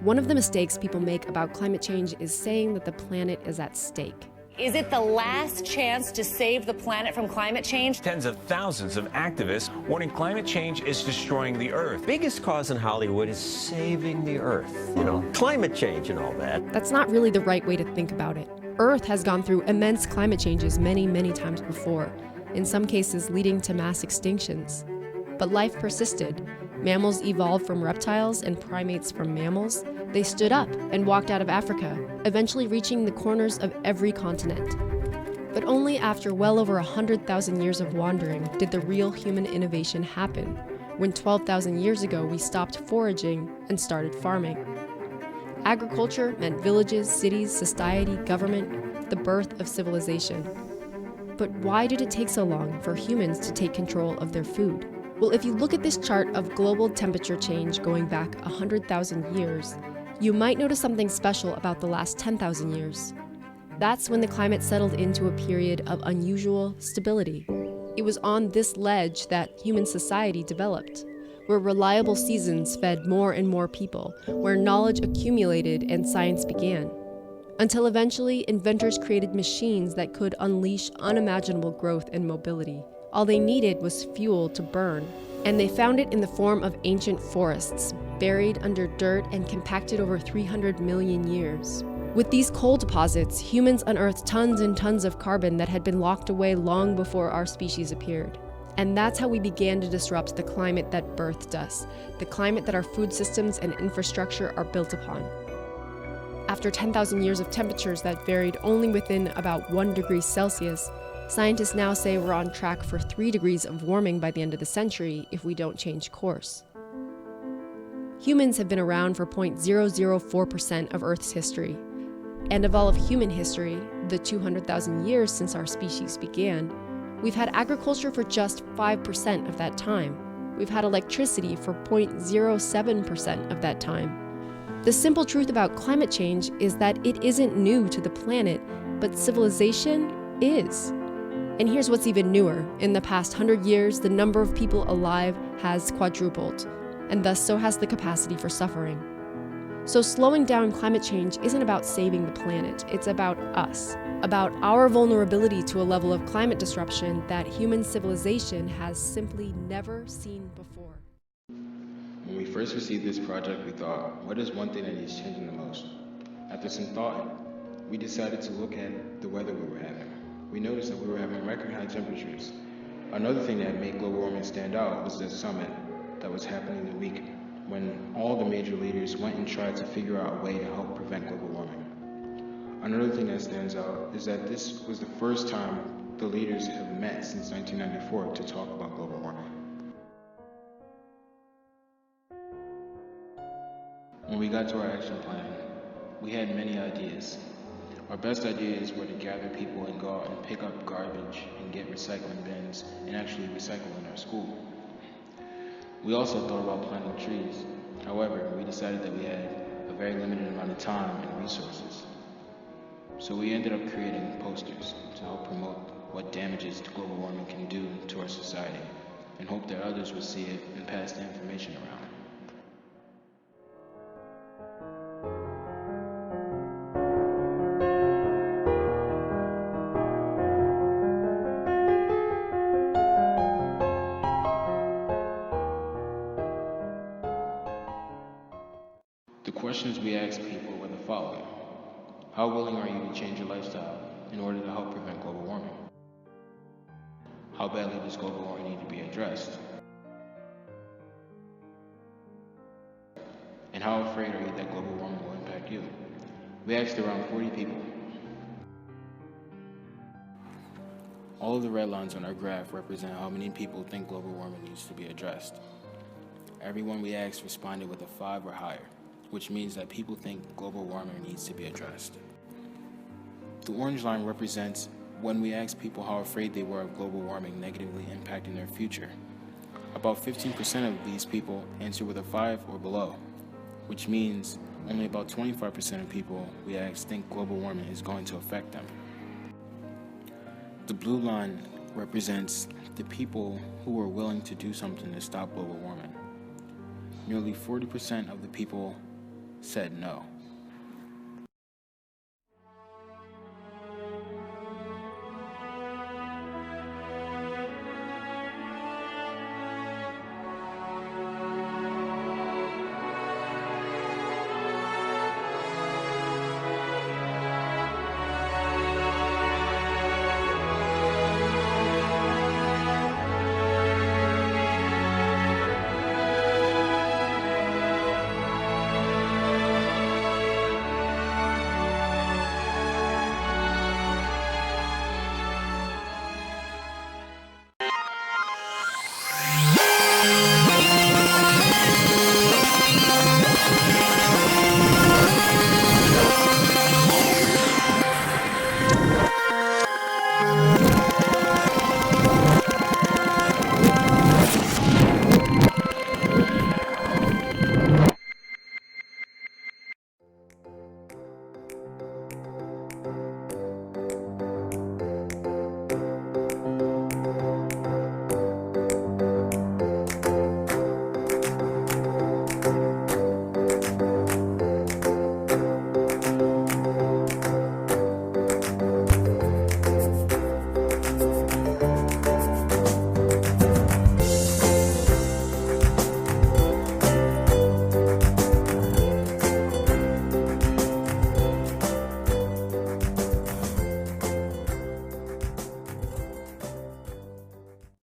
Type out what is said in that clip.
One of the mistakes people make about climate change is saying that the planet is at stake. Is it the last chance to save the planet from climate change? Tens of thousands of activists warning climate change is destroying the Earth. Biggest cause in Hollywood is saving the Earth, climate change and all that. That's not really the right way to think about it. Earth has gone through immense climate changes many, many times before, in some cases leading to mass extinctions. But life persisted. Mammals evolved from reptiles and primates from mammals. They stood up and walked out of Africa, eventually reaching the corners of every continent. But only after well over 100,000 years of wandering did the real human innovation happen, when 12,000 years ago we stopped foraging and started farming. Agriculture meant villages, cities, society, government, the birth of civilization. But why did it take so long for humans to take control of their food? Well, if you look at this chart of global temperature change going back 100,000 years, you might notice something special about the last 10,000 years. That's when the climate settled into a period of unusual stability. It was on this ledge that human society developed, where reliable seasons fed more and more people, where knowledge accumulated and science began. Until eventually, inventors created machines that could unleash unimaginable growth and mobility. All they needed was fuel to burn, and they found it in the form of ancient forests, buried under dirt and compacted over 300 million years. With these coal deposits, humans unearthed tons and tons of carbon that had been locked away long before our species appeared. And that's how we began to disrupt the climate that birthed us, the climate that our food systems and infrastructure are built upon. After 10,000 years of temperatures that varied only within about 1 degree Celsius, scientists now say we're on track for 3 degrees of warming by the end of the century if we don't change course. Humans have been around for 0.004% of Earth's history. And of all of human history, the 200,000 years since our species began, we've had agriculture for just 5% of that time. We've had electricity for 0.07% of that time. The simple truth about climate change is that it isn't new to the planet, but civilization is. And here's what's even newer. In the past 100 years, the number of people alive has quadrupled, and thus so has the capacity for suffering. So slowing down climate change isn't about saving the planet, it's about us, about our vulnerability to a level of climate disruption that human civilization has simply never seen before. When we first received this project, we thought, what is one thing that needs changing the most? After some thought, we decided to look at the weather we were having. We noticed that we were having record high temperatures. Another thing that made global warming stand out was the summit that was happening the week when all the major leaders went and tried to figure out a way to help prevent global warming. Another thing that stands out is that this was the first time the leaders have met since 1994 to talk about global warming. When we got to our action plan, we had many ideas. Our best ideas were to gather people and go out and pick up garbage and get recycling bins and actually recycle in our school. We also thought about planting trees. However, we decided that we had a very limited amount of time and resources. So we ended up creating posters to help promote what damages global warming can do to our society and hope that others will see it and pass the information around. The questions we asked people were the following. How willing are you to change your lifestyle in order to help prevent global warming? How badly does global warming need to be addressed? And how afraid are you that global warming will impact you? We asked around 40 people. All of the red lines on our graph represent how many people think global warming needs to be addressed. Everyone we asked responded with a 5 or higher, which means that people think global warming needs to be addressed. The orange line represents when we asked people how afraid they were of global warming negatively impacting their future. About 15% of these people answered with a 5 or below, which means only about 25% of people we asked think global warming is going to affect them. The blue line represents the people who are willing to do something to stop global warming. Nearly 40% of the people said no.